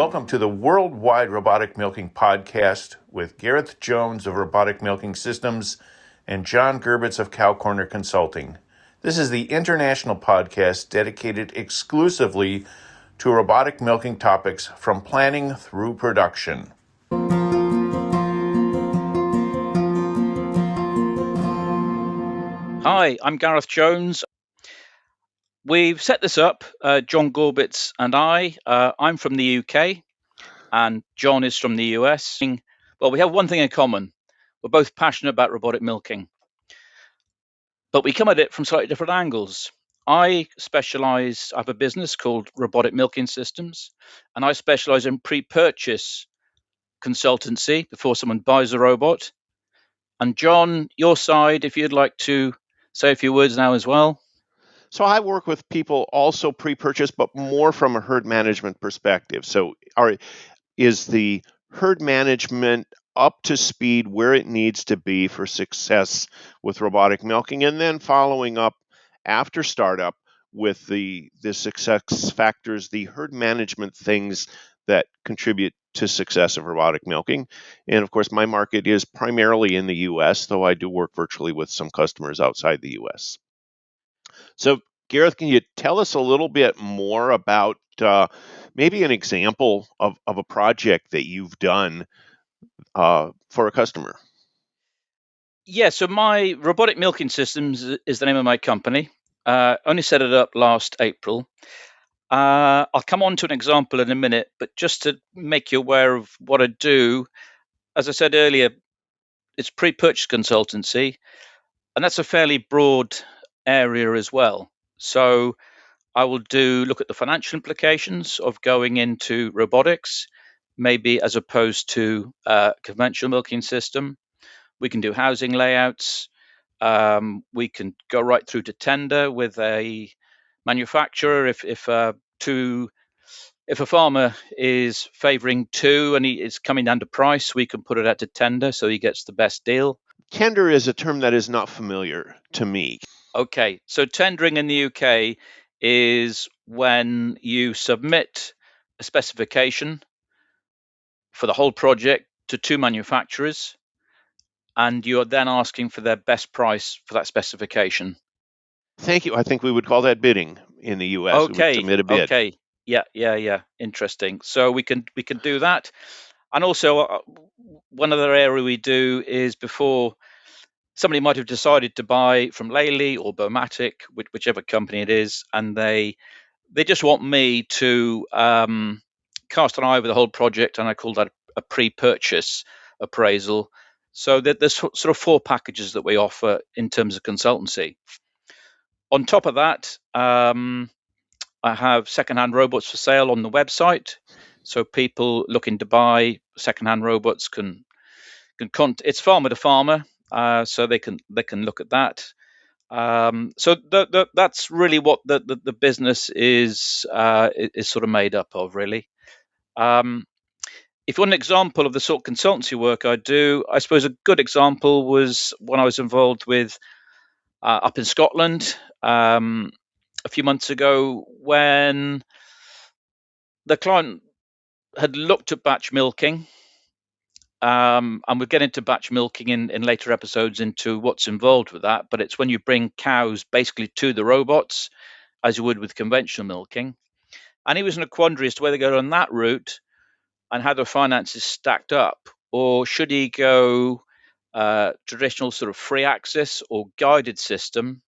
Welcome to the Worldwide Robotic Milking Podcast with Gareth Jones of Robotic Milking Systems and John Gerbitz of Cow Corner Consulting. This is the international podcast dedicated exclusively to robotic milking topics from planning through production. Hi, I'm Gareth Jones. We've set this up, John Gerbitz and I. I'm from the UK and John is from the US. Well, we have one thing in common. We're both passionate about robotic milking, but we come at it from slightly different angles. I have a business called Robotic Milking Systems, and I specialize in pre-purchase consultancy before someone buys a robot. And John, your side, if you'd like to say a few words now as well. So I work with people also pre-purchase, but more from a herd management perspective. So is the herd management up to speed where it needs to be for success with robotic milking? And then following up after startup with the success factors, the herd management things that contribute to success of robotic milking. And of course, my market is primarily in the US, though I do work virtually with some customers outside the US. So, Gareth, can you tell us a little bit more about maybe an example of a project that you've done for a customer? Yeah, so my Robotic Milking Systems is the name of my company. Only set it up last April. I'll come on to an example in a minute, but just to make you aware of what I do, as I said earlier, it's pre-purchase consultancy, and that's a fairly broad area as well. So I will look at the financial implications of going into robotics, maybe as opposed to a conventional milking system. We can do housing layouts. We can go right through to tender with a manufacturer. If a farmer is favouring two and he is coming down to price, we can put it out to tender so he gets the best deal. Tender is a term that is not familiar to me. Okay, so tendering in the UK is when you submit a specification for the whole project to two manufacturers, and you're then asking for their best price for that specification. Thank you. I think we would call that bidding in the US. Okay. We would submit a bid. Okay. Yeah. Interesting. So we can do that. And also, one other area we do is before somebody might have decided to buy from Lely or Bomatic, whichever company it is, and they just want me to cast an eye over the whole project, and I call that a pre-purchase appraisal. So there's sort of four packages that we offer in terms of consultancy. On top of that, I have secondhand robots for sale on the website. So people looking to buy secondhand robots can it's farmer to farmer, so they can look at that. So that's really what the business is sort of made up of, really. If you want an example of the sort of consultancy work I do, I suppose a good example was when I was involved with up in Scotland a few months ago, when the client had looked at batch milking. And we'll get into batch milking in later episodes into what's involved with that. But it's when you bring cows basically to the robots, as you would with conventional milking. And he was in a quandary as to whether to go on that route and how the finances stacked up, or should he go traditional sort of free access or guided system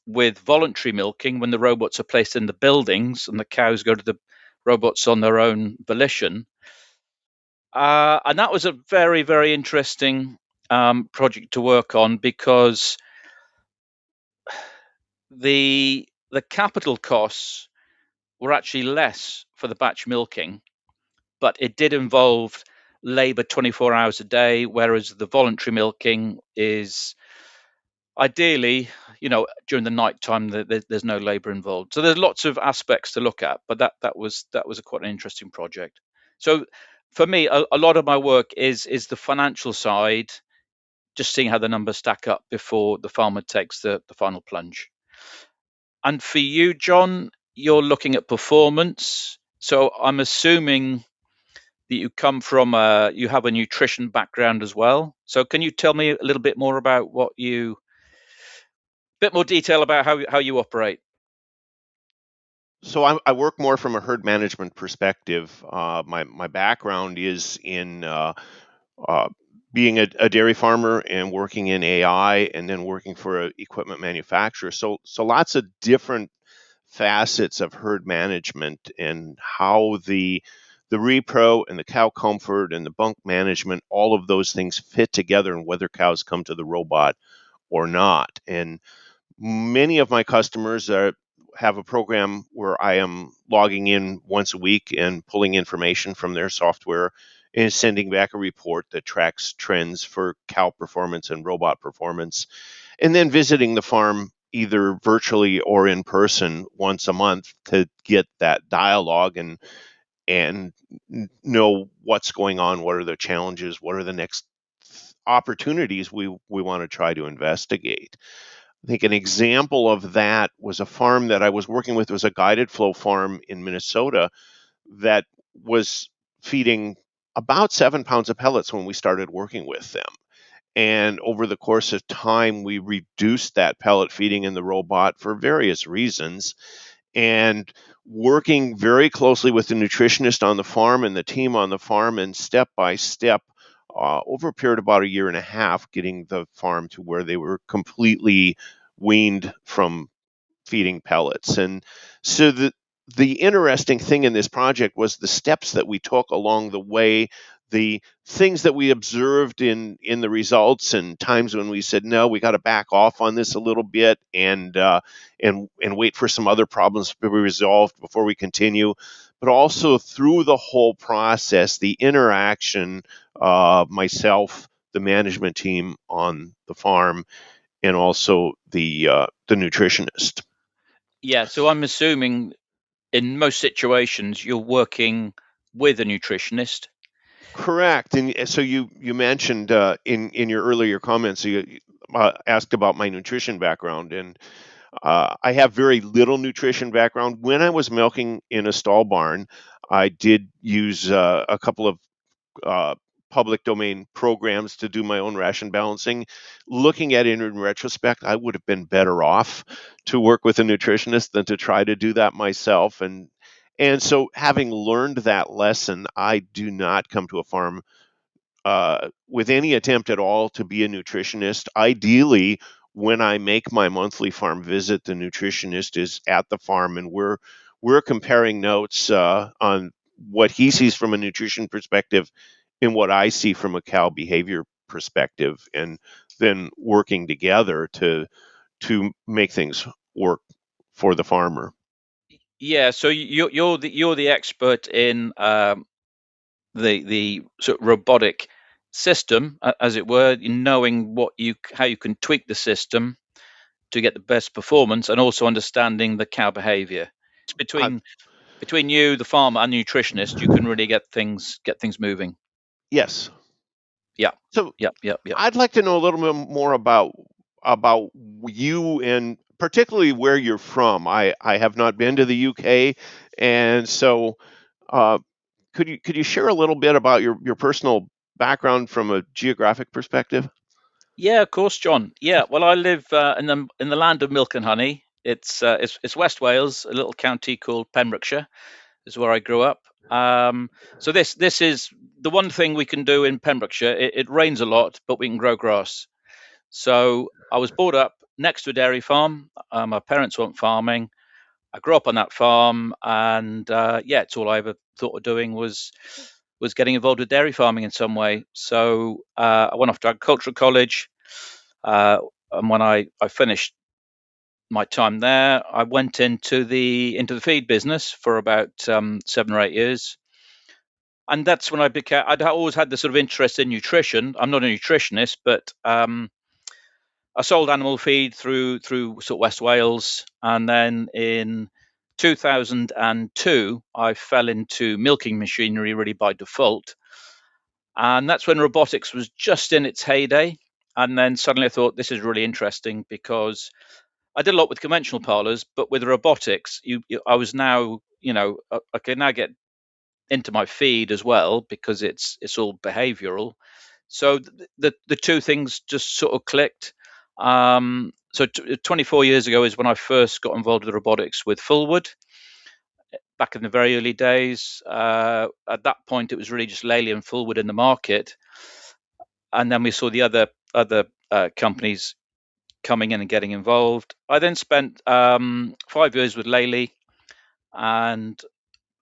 with voluntary milking when the robots are placed in the buildings and the cows go to the robots on their own volition. And that was a very, very interesting project to work on, because the capital costs were actually less for the batch milking, but it did involve labor 24 hours a day, whereas the voluntary milking is ideally, during the night time, there's no labor involved. So there's lots of aspects to look at, but that was quite an interesting project. So for me, a lot of my work is the financial side, just seeing how the numbers stack up before the farmer takes the final plunge. And for you, John, you're looking at performance So I'm assuming that you come from you have a nutrition background as well. So can you tell me a little bit more about bit more detail about how you operate? So I work more from a herd management perspective. My background is in uh, being a dairy farmer and working in AI, and then working for an equipment manufacturer. So lots of different facets of herd management, and how the repro and the cow comfort and the bunk management, all of those things fit together, and whether cows come to the robot or not. And many of my customers have a program where I am logging in once a week and pulling information from their software and sending back a report that tracks trends for cow performance and robot performance, and then visiting the farm either virtually or in person once a month to get that dialogue and know what's going on, what are the challenges, what are the next opportunities we want to try to investigate. I think an example of that was a farm that I was working with. It was a guided flow farm in Minnesota that was feeding about 7 pounds of pellets when we started working with them. And over the course of time, we reduced that pellet feeding in the robot for various reasons. And working very closely with the nutritionist on the farm and the team on the farm, and step by step, over a period of about a year and a half, getting the farm to where they were completely weaned from feeding pellets. And so the interesting thing in this project was the steps that we took along the way, the things that we observed in the results, and times when we said, no, we got to back off on this a little bit, and wait for some other problems to be resolved before we continue. But also through the whole process, the interaction, myself, the management team on the farm, and also the nutritionist. Yeah, so I'm assuming in most situations you're working with a nutritionist. Correct. And so you mentioned in your earlier comments, you asked about my nutrition background, and I have very little nutrition background. When I was milking in a stall barn, I did use a couple of uh, public domain programs to do my own ration balancing. Looking at it in retrospect, I would have been better off to work with a nutritionist than to try to do that myself. And so, having learned that lesson, I do not come to a farm with any attempt at all to be a nutritionist. Ideally, when I make my monthly farm visit, the nutritionist is at the farm, and we're comparing notes on what he sees from a nutrition perspective and what I see from a cow behavior perspective, and then working together to make things work for the farmer. Yeah, so you're the expert in the sort of robotic system, as it were, in knowing how you can tweak the system to get the best performance, and also understanding the cow behavior. It's I, between you, the farmer, and the nutritionist, you can really get things moving. yes. Yeah, So yeah. I'd like to know a little bit more about you, and particularly where you're from. I have not been to the UK, and so uh, could you share a little bit about your personal background from a geographic perspective? Yeah, of course, John. Yeah, well, I live in the land of milk and honey. It's West Wales, a little county called Pembrokeshire, is where I grew up. So this is the one thing we can do in Pembrokeshire. It rains a lot, but we can grow grass. So I was brought up next to a dairy farm. My parents weren't farming. I grew up on that farm, and yeah, it's all I ever thought of doing was getting involved with dairy farming in some way. So I went off to agricultural college, uh, and when I finished my time there, I went into the feed business for about 7 or 8 years, and that's when I'd always had this sort of interest in nutrition. I'm not a nutritionist, but I sold animal feed through sort of West Wales, and then in 2002 I fell into milking machinery really by default, and that's when robotics was just in its heyday. And then suddenly I thought this is really interesting because I did a lot with conventional parlors, but with robotics, I was now, I can now get into my feed as well because it's all behavioral. So the two things just sort of clicked. 24 years ago is when I first got involved with robotics with Fullwood. Back in the very early days, at that point, it was really just Lely and Fullwood in the market, and then we saw the other companies coming in and getting involved. I then spent 5 years with Lely, and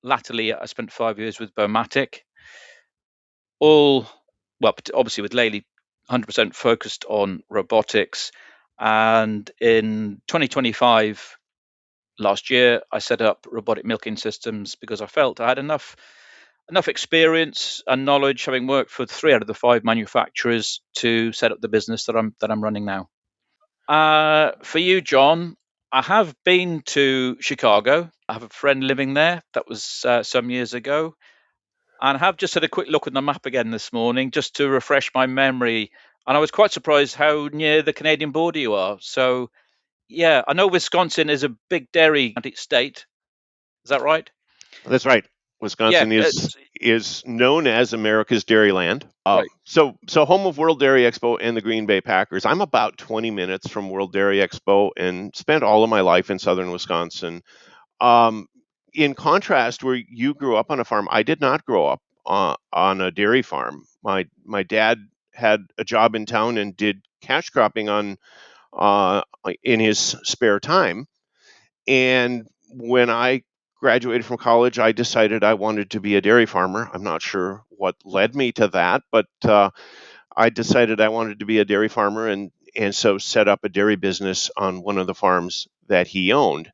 latterly I spent 5 years with Bomatic. Obviously with Lely, 100% focused on robotics. And in 2025, last year, I set up Robotic Milking Systems because I felt I had enough experience and knowledge, having worked for 3 out of the 5 manufacturers, to set up the business that I'm running now. For you, John, I have been to Chicago. I have a friend living there. That was some years ago. And I have just had a quick look at the map again this morning just to refresh my memory. And I was quite surprised how near the Canadian border you are. So, yeah, I know Wisconsin is a big dairy state. Is that right? That's right. Yeah. Wisconsin is known as America's Dairyland. Right. So home of World Dairy Expo and the Green Bay Packers. I'm about 20 minutes from World Dairy Expo and spent all of my life in southern Wisconsin. In contrast, where you grew up on a farm, I did not grow up on a dairy farm. My dad had a job in town and did cash cropping in his spare time. And when I graduated from college, I decided I wanted to be a dairy farmer. I'm not sure what led me to that, but I decided I wanted to be a dairy farmer, and so set up a dairy business on one of the farms that he owned,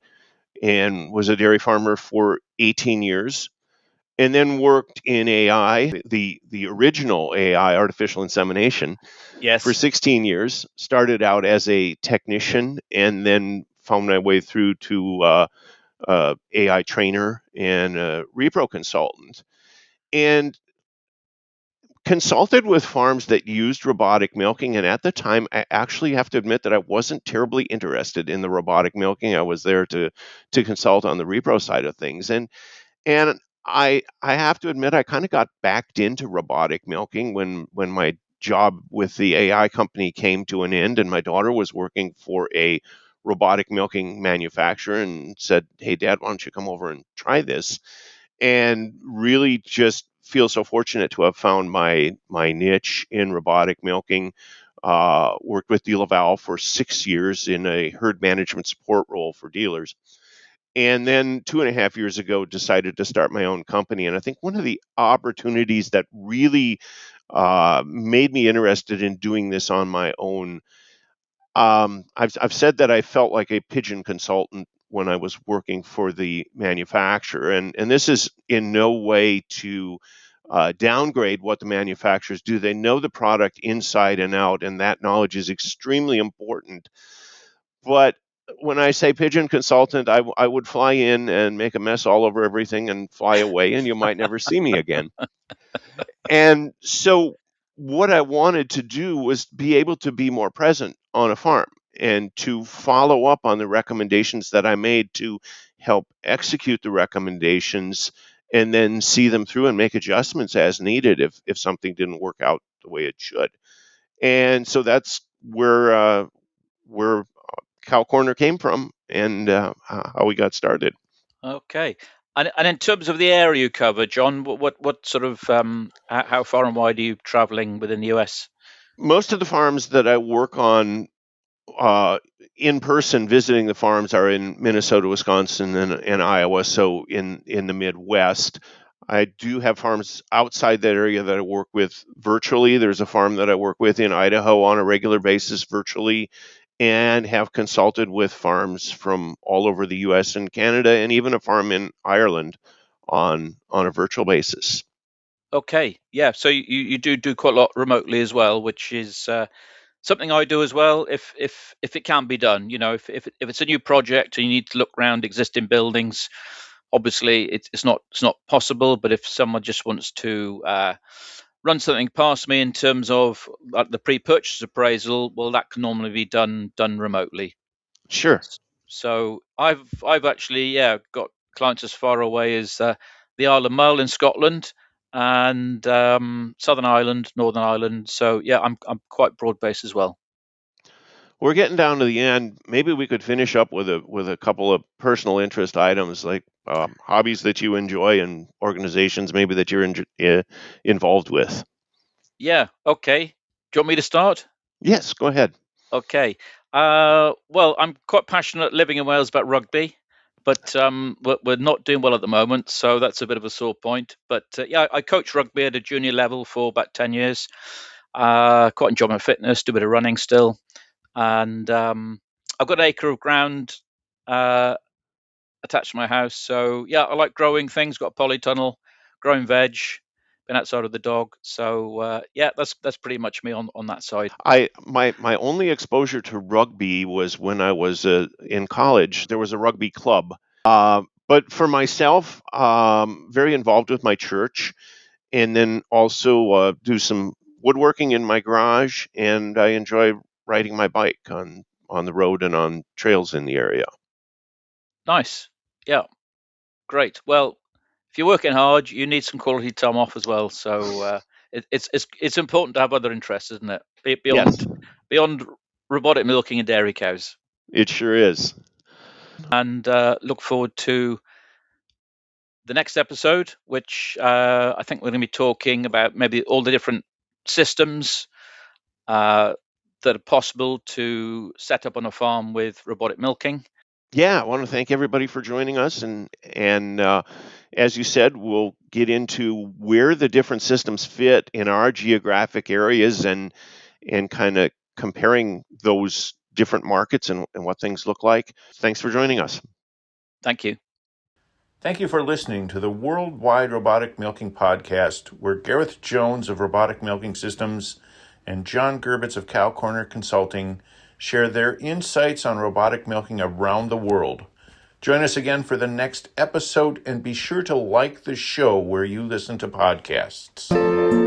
and was a dairy farmer for 18 years. And then worked in AI, the original AI, artificial insemination, Yes. for 16 years. Started out as a technician, and then found my way through to AI trainer and repro consultant, and consulted with farms that used robotic milking. And at the time, I actually have to admit that I wasn't terribly interested in the robotic milking. I was there to consult on the repro side of things, and I have to admit I kind of got backed into robotic milking when my job with the AI company came to an end, and my daughter was working for a robotic milking manufacturer, and said, "Hey, Dad, why don't you come over and try this?" And really just feel so fortunate to have found my niche in robotic milking. Worked with DeLaval for 6 years in a herd management support role for dealers. And then 2.5 years ago, decided to start my own company. And I think one of the opportunities that really made me interested in doing this on my own, I've said that I felt like a pigeon consultant when I was working for the manufacturer, and this is in no way to downgrade what the manufacturers do. They know the product inside and out, and that knowledge is extremely important. But when I say pigeon consultant, I would fly in and make a mess all over everything and fly away, and you might never see me again. And so, what I wanted to do was be able to be more present on a farm and to follow up on the recommendations that I made, to help execute the recommendations, and then see them through and make adjustments as needed if something didn't work out the way it should. And so that's where Cow Corner came from, and how we got started. Okay. And in terms of the area you cover, John, what sort of how far and wide are you traveling within the US? Most of the farms that I work on in person, visiting the farms, are in Minnesota, Wisconsin, and Iowa, so in the Midwest. I do have farms outside that area that I work with virtually. There's a farm that I work with in Idaho on a regular basis virtually, and have consulted with farms from all over the US and Canada, and even a farm in Ireland on a virtual basis. Okay. Yeah. So you do quite a lot remotely as well, which is something I do as well. If it can be done, if it's a new project and you need to look around existing buildings, obviously it's not possible. But if someone just wants to run something past me in terms of the pre-purchase appraisal, well, that can normally be done remotely. Sure. So I've actually got clients as far away as the Isle of Mull in Scotland and Southern Ireland, Northern Ireland. So yeah, I'm quite broad based as well. We're getting down to the end. Maybe we could finish up with a couple of personal interest items, like hobbies that you enjoy and organizations maybe that you're involved with. Yeah. Okay. Do you want me to start? Yes, go ahead. Okay. Well, I'm quite passionate living in Wales about rugby, but we're not doing well at the moment, so that's a bit of a sore point. But yeah, I coach rugby at a junior level for about 10 years. Quite enjoy my fitness, do a bit of running still. And I've got an acre of ground attached to my house. So yeah, I like growing things, got a polytunnel, growing veg, been outside with the dog. So yeah, that's pretty much me on that side. My only exposure to rugby was when I was in college. There was a rugby club, but for myself, very involved with my church, and then also do some woodworking in my garage, and I enjoy riding my bike on the road and on trails in the area. Nice. Yeah, great. Well, if you're working hard, you need some quality time off as well. So it's important to have other interests, isn't it? Yes, Beyond robotic milking and dairy cows. it sure is. And look forward to the next episode, which I think we're going to be talking about maybe all the different systems that are possible to set up on a farm with robotic milking. Yeah, I want to thank everybody for joining us, and as you said, we'll get into where the different systems fit in our geographic areas and kind of comparing those different markets and what things look like. Thanks for joining us. Thank you. Thank you for listening to the Worldwide Robotic Milking Podcast, where Gareth Jones of Robotic Milking Systems and John Gerbitz of Cow Corner Consulting share their insights on robotic milking around the world. Join us again for the next episode, and be sure to like the show where you listen to podcasts.